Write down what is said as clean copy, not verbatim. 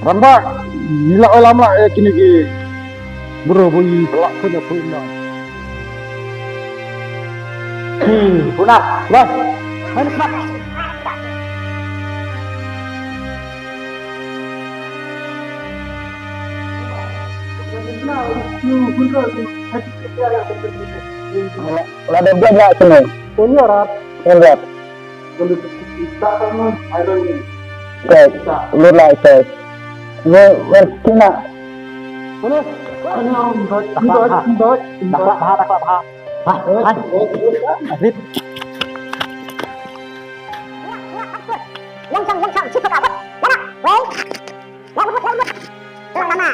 Rambak, gila lama kini ki. Bro, boy, pelak punya punya. Punah, bos. Mana cepat? Lah ada dia enggak sini? Ini rat. Rat. Kita kan iron ini. Oke, lu lah itu. Wer kena. Mana? Yang siapa dapat? Mana? Wei. Yang lama.